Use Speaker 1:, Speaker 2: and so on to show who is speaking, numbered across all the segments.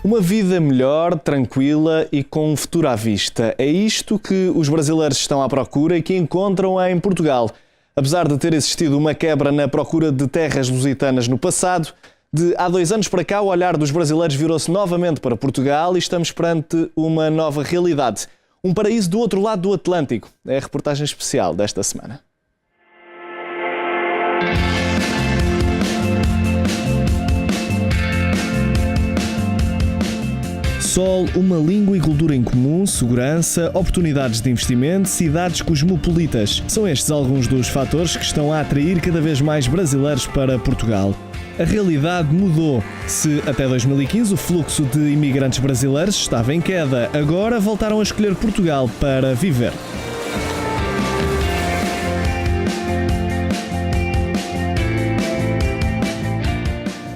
Speaker 1: Uma vida melhor, tranquila e com um futuro à vista. É isto que os brasileiros estão à procura e que encontram em Portugal. Apesar de ter existido uma quebra na procura de terras lusitanas no passado, de há 2 anos para cá o olhar dos brasileiros virou-se novamente para Portugal e estamos perante uma nova realidade. Um paraíso do outro lado do Atlântico. É a reportagem especial desta semana. Sol, uma língua e cultura em comum, segurança, oportunidades de investimento, cidades cosmopolitas. São estes alguns dos fatores que estão a atrair cada vez mais brasileiros para Portugal. A realidade mudou. Se até 2015 o fluxo de imigrantes brasileiros estava em queda, agora voltaram a escolher Portugal para viver.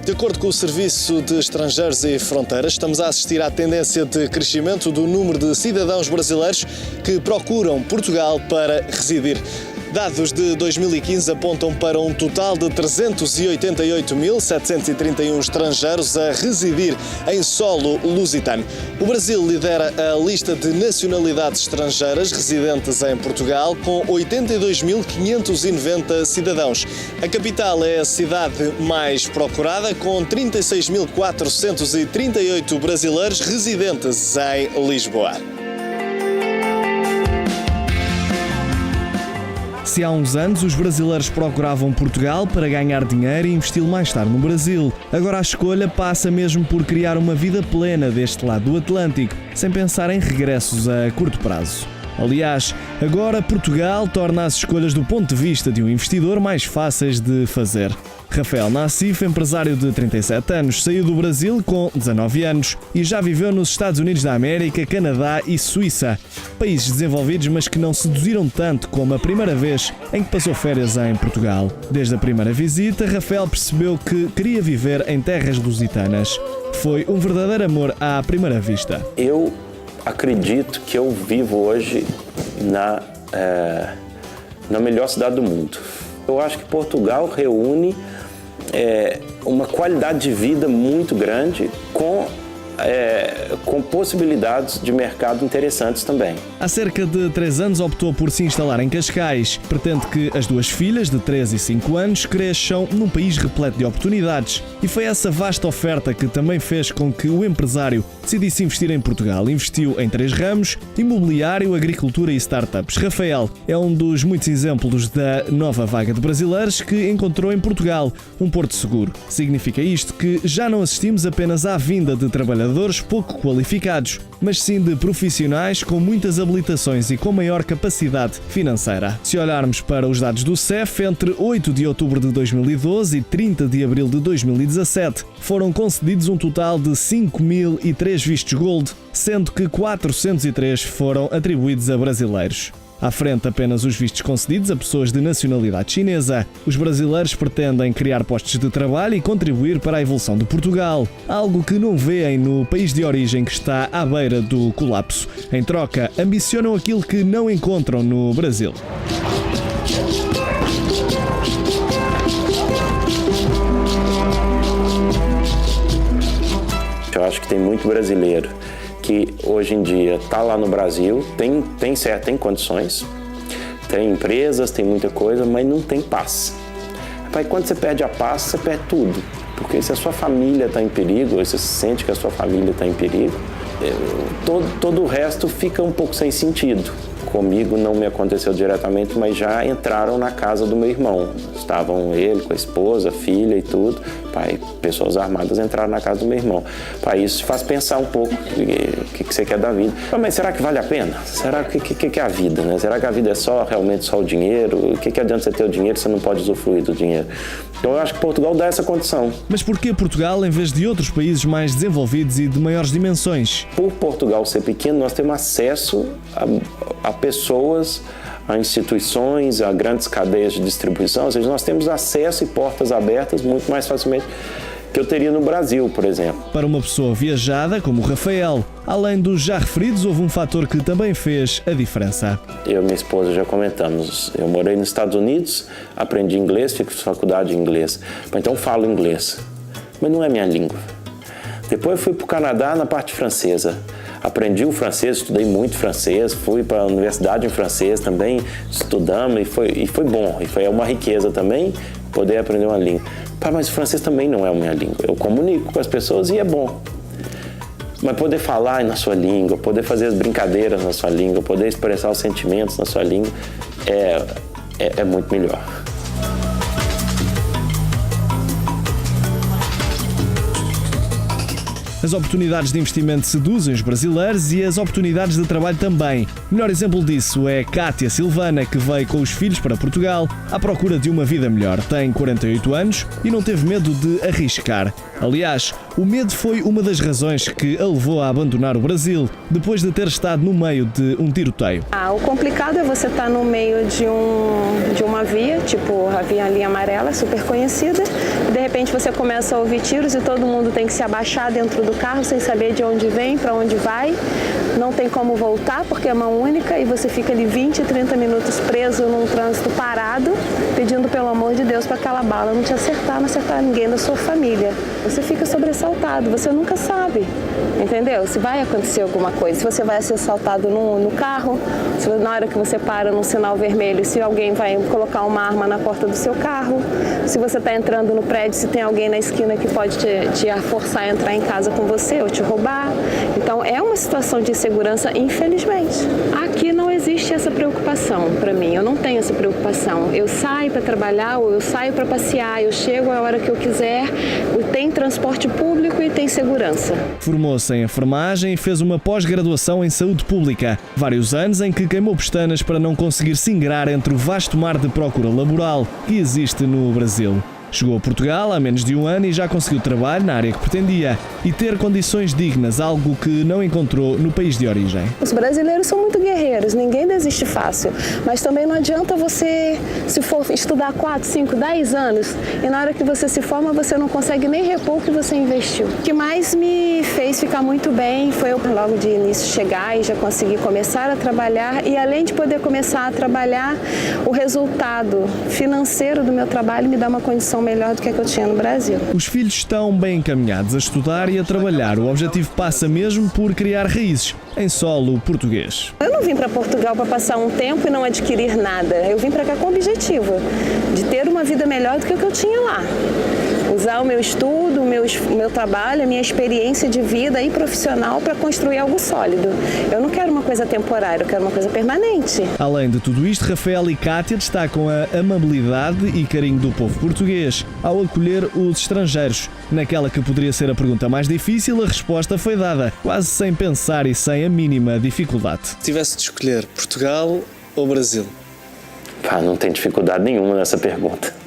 Speaker 1: De acordo com o Serviço de Estrangeiros e Fronteiras, estamos a assistir à tendência de crescimento do número de cidadãos brasileiros que procuram Portugal para residir. Dados de 2015 apontam para um total de 388.731 estrangeiros a residir em solo lusitano. O Brasil lidera a lista de nacionalidades estrangeiras residentes em Portugal, com 82.590 cidadãos. A capital é a cidade mais procurada, com 36.438 brasileiros residentes em Lisboa. Se há uns anos os brasileiros procuravam Portugal para ganhar dinheiro e investi-lo mais tarde no Brasil, agora a escolha passa mesmo por criar uma vida plena deste lado do Atlântico, sem pensar em regressos a curto prazo. Aliás, agora Portugal torna as escolhas do ponto de vista de um investidor mais fáceis de fazer. Rafael Nassif, empresário de 37 anos, saiu do Brasil com 19 anos e já viveu nos Estados Unidos da América, Canadá e Suíça. Países desenvolvidos, mas que não seduziram tanto como a primeira vez em que passou férias em Portugal. Desde a primeira visita, Rafael percebeu que queria viver em terras lusitanas. Foi um verdadeiro amor à primeira vista.
Speaker 2: Eu acredito que eu vivo hoje na melhor cidade do mundo. Eu acho que Portugal reúne uma qualidade de vida muito grande com possibilidades de mercado interessantes também.
Speaker 1: Há cerca de 3 anos optou por se instalar em Cascais. Pretende que as 2 filhas, de 3 e 5 anos, cresçam num país repleto de oportunidades. E foi essa vasta oferta que também fez com que o empresário decidisse investir em Portugal. Investiu em 3 ramos: imobiliário, agricultura e startups. Rafael é um dos muitos exemplos da nova vaga de brasileiros que encontrou em Portugal um porto seguro. Significa isto que já não assistimos apenas à vinda de trabalhadores pouco qualificados, mas sim de profissionais com muitas habilitações e com maior capacidade financeira. Se olharmos para os dados do CEF, entre 8 de outubro de 2012 e 30 de abril de 2017, foram concedidos um total de 5.003 vistos Gold, sendo que 403 foram atribuídos a brasileiros. À frente apenas os vistos concedidos a pessoas de nacionalidade chinesa. Os brasileiros pretendem criar postos de trabalho e contribuir para a evolução de Portugal, algo que não veem no país de origem que está à beira do colapso. Em troca, ambicionam aquilo que não encontram no Brasil.
Speaker 2: Eu acho que tem muito brasileiro que hoje em dia está lá no Brasil, tem condições, tem empresas, tem muita coisa, mas não tem paz. Aí quando você perde a paz, você perde tudo. Porque se a sua família está em perigo, ou você sente que a sua família está em perigo, todo o resto fica um pouco sem sentido. Comigo não me aconteceu diretamente, mas já entraram na casa do meu irmão. Estavam ele com a esposa, filha e tudo. Pai, pessoas armadas entraram na casa do meu irmão. Pai, isso te faz pensar um pouco o que você quer da vida. Mas será que vale a pena? Será que é a vida, né? Será que a vida é realmente só o dinheiro? O que adianta você ter o dinheiro se você não pode usufruir do dinheiro? Então eu acho que Portugal dá essa condição.
Speaker 1: Mas por que Portugal em vez de outros países mais desenvolvidos e de maiores dimensões?
Speaker 2: Por Portugal ser pequeno, nós temos acesso a pessoas, a instituições, a grandes cadeias de distribuição, ou seja, nós temos acesso e portas abertas muito mais facilmente que eu teria no Brasil, por exemplo.
Speaker 1: Para uma pessoa viajada como o Rafael, além dos já referidos, houve um fator que também fez a diferença.
Speaker 2: Eu e minha esposa já comentamos, eu morei nos Estados Unidos, aprendi inglês, fiz faculdade de inglês, então falo inglês, mas não é minha língua. Depois eu fui para o Canadá na parte francesa. Aprendi o francês, estudei muito francês, fui para a universidade em francês também, estudamos e foi bom. E foi uma riqueza também poder aprender uma língua. Pá, mas o francês também não é a minha língua. Eu comunico com as pessoas e é bom. Mas poder falar na sua língua, poder fazer as brincadeiras na sua língua, poder expressar os sentimentos na sua língua é muito melhor.
Speaker 1: As oportunidades de investimento seduzem os brasileiros e as oportunidades de trabalho também. O melhor exemplo disso é Kátia Silvana, que veio com os filhos para Portugal à procura de uma vida melhor. Tem 48 anos e não teve medo de arriscar. Aliás, o medo foi uma das razões que a levou a abandonar o Brasil, depois de ter estado no meio de um tiroteio.
Speaker 3: O complicado é você estar no meio de uma via, tipo a linha amarela, super conhecida, e de repente você começa a ouvir tiros e todo mundo tem que se abaixar dentro do carro sem saber de onde vem, para onde vai, não tem como voltar porque é mão única e você fica ali 20, 30 minutos preso num trânsito parado, pedindo pelo amor de Deus para aquela bala não te acertar, não acertar ninguém da sua família. Você fica sobressaltado, você nunca sabe, entendeu? Se vai acontecer alguma coisa, se você vai ser assaltado no carro, na hora que você para num sinal vermelho, se alguém vai colocar uma arma na porta do seu carro, se você está entrando no prédio, se tem alguém na esquina que pode te forçar a entrar em casa com você ou te roubar. Então é uma situação de insegurança, infelizmente. Aqui não existe essa preocupação para mim, eu não tenho essa preocupação. Eu saio para trabalhar ou eu saio para passear, eu chego a hora que eu quiser, tem transporte público e tem segurança.
Speaker 1: Formou-se em enfermagem e fez uma pós-graduação em saúde pública. Vários anos em que queimou pestanas para não conseguir se ingrar entre o vasto mar de procura laboral que existe no Brasil. Chegou a Portugal há menos de um ano e já conseguiu trabalho na área que pretendia e ter condições dignas, algo que não encontrou no país de origem.
Speaker 3: Os brasileiros são muito guerreiros, ninguém desiste fácil, mas também não adianta você, se for estudar 4, 5, 10 anos e na hora que você se forma você não consegue nem repor o que você investiu. O que mais me fez ficar muito bem foi eu logo de início chegar e já conseguir começar a trabalhar e além de poder começar a trabalhar, o resultado financeiro do meu trabalho me dá uma condição melhor do que a que eu tinha no Brasil.
Speaker 1: Os filhos estão bem encaminhados a estudar e a trabalhar. O objetivo passa mesmo por criar raízes em solo português.
Speaker 3: Eu não vim para Portugal para passar um tempo e não adquirir nada. Eu vim para cá com o objetivo de ter uma vida melhor do que a que eu tinha lá. Usar o meu estudo, o meu trabalho, a minha experiência de vida e profissional para construir algo sólido. Eu não quero uma coisa temporária, eu quero uma coisa permanente.
Speaker 1: Além de tudo isto, Rafael e Kátia destacam a amabilidade e carinho do povo português ao acolher os estrangeiros. Naquela que poderia ser a pergunta mais difícil, a resposta foi dada, quase sem pensar e sem a mínima dificuldade.
Speaker 4: Se tivesse de escolher Portugal ou Brasil?
Speaker 2: Não tem dificuldade nenhuma nessa pergunta.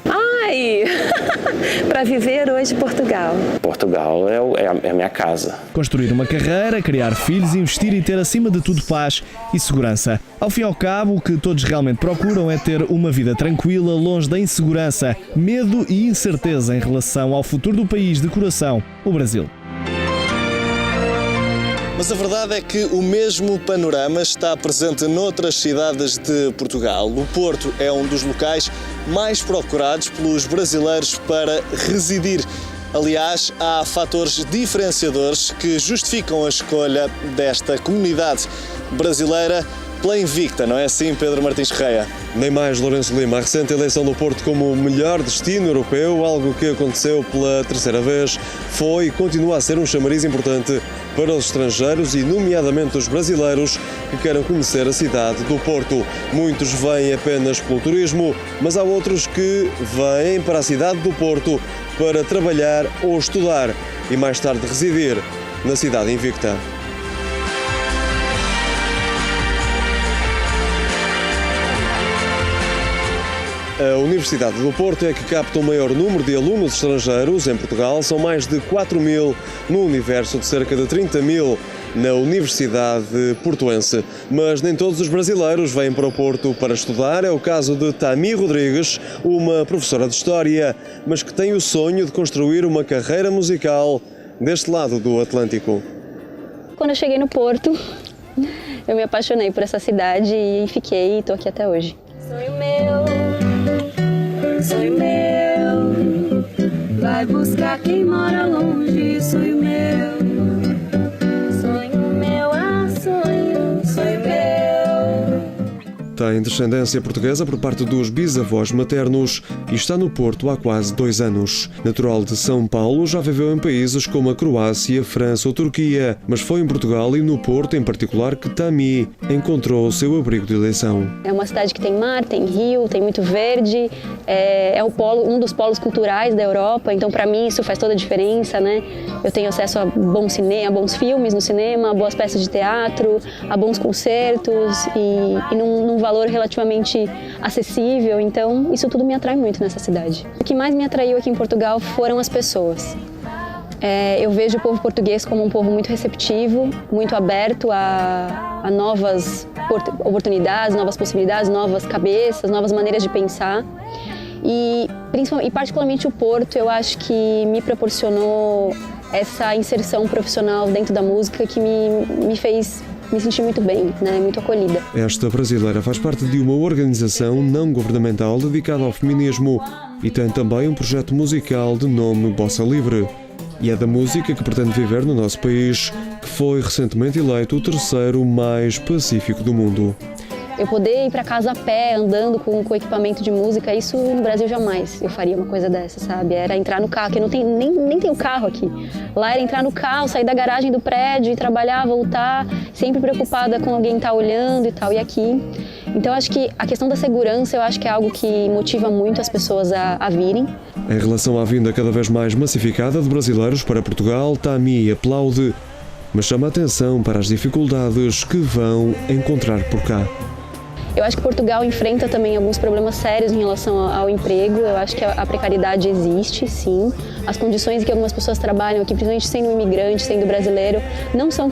Speaker 3: Para viver hoje Portugal.
Speaker 2: Portugal é a minha casa.
Speaker 1: Construir uma carreira, criar filhos, investir e ter acima de tudo paz e segurança. Ao fim e ao cabo, o que todos realmente procuram é ter uma vida tranquila, longe da insegurança, medo e incerteza em relação ao futuro do país de coração, o Brasil.
Speaker 4: Mas a verdade é que o mesmo panorama está presente noutras cidades de Portugal. O Porto é um dos locais mais procurados pelos brasileiros para residir. Aliás, há fatores diferenciadores que justificam a escolha desta comunidade brasileira pela invicta, não é assim, Pedro Martins Correia?
Speaker 5: Nem mais, Lourenço Lima. A recente eleição do Porto como o melhor destino europeu, algo que aconteceu pela terceira vez, foi e continua a ser um chamariz importante para os estrangeiros e, nomeadamente, os brasileiros que queiram conhecer a cidade do Porto. Muitos vêm apenas pelo turismo, mas há outros que vêm para a cidade do Porto para trabalhar ou estudar e mais tarde residir na cidade invicta. A Universidade do Porto é que capta o maior número de alunos estrangeiros em Portugal. São mais de 4.000 no universo de cerca de 30.000 na Universidade Portuense. Mas nem todos os brasileiros vêm para o Porto para estudar. É o caso de Tami Rodrigues, uma professora de História, mas que tem o sonho de construir uma carreira musical deste lado do Atlântico.
Speaker 6: Quando eu cheguei no Porto, eu me apaixonei por essa cidade e fiquei e estou aqui até hoje.
Speaker 7: Sonho meu, vai buscar quem mora longe, sonho meu.
Speaker 5: tem descendência portuguesa por parte dos bisavós maternos e está no Porto há quase 2 anos. Natural de São Paulo, já viveu em países como a Croácia, França ou Turquia, mas foi em Portugal e no Porto, em particular, que Tami encontrou o seu abrigo de eleição.
Speaker 6: É uma cidade que tem mar, tem rio, tem muito verde, é um dos polos culturais da Europa, então para mim isso faz toda a diferença, né? Eu tenho acesso a bons filmes no cinema, a boas peças de teatro, a bons concertos e num valor relativamente acessível, então isso tudo me atrai muito nessa cidade. O que mais me atraiu aqui em Portugal foram as pessoas. Eu vejo o povo português como um povo muito receptivo, muito aberto a novas oportunidades, novas possibilidades, novas cabeças, novas maneiras de pensar. E particularmente o Porto, eu acho que me proporcionou essa inserção profissional dentro da música que me fez me sentir muito bem, né? Muito acolhida.
Speaker 5: Esta brasileira faz parte de uma organização não governamental dedicada ao feminismo e tem também um projeto musical de nome Bossa Livre. E é da música que pretende viver no nosso país, que foi recentemente eleito o 3º mais pacífico do mundo.
Speaker 6: Eu poder ir para casa a pé, andando com equipamento de música, isso no Brasil jamais eu faria uma coisa dessa, sabe? Era entrar no carro, que eu nem tenho carro aqui. Lá era entrar no carro, sair da garagem do prédio, ir trabalhar, voltar, sempre preocupada com alguém estar olhando e tal, e aqui. Então acho que a questão da segurança, eu acho que é algo que motiva muito as pessoas a virem.
Speaker 5: Em relação à vinda cada vez mais massificada de brasileiros para Portugal, Tami aplaude, mas chama a atenção para as dificuldades que vão encontrar por cá.
Speaker 6: Eu acho que Portugal enfrenta também alguns problemas sérios em relação ao emprego. Eu acho que a precariedade existe, sim. As condições em que algumas pessoas trabalham aqui, principalmente sendo imigrante, sendo brasileiro, não são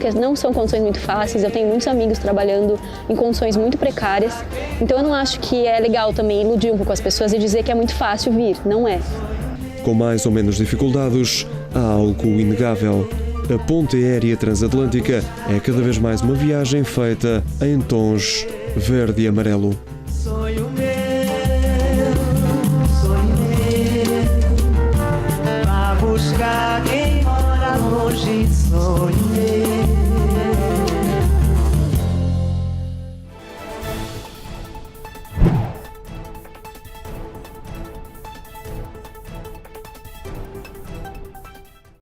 Speaker 6: condições muito fáceis. Eu tenho muitos amigos trabalhando em condições muito precárias. Então eu não acho que é legal também iludir um pouco as pessoas e dizer que é muito fácil vir. Não é.
Speaker 5: Com mais ou menos dificuldades, há algo inegável. A ponte aérea transatlântica é cada vez mais uma viagem feita em tons verde e amarelo.
Speaker 7: Sonho meu, pra buscar quem mora longe, sonho meu.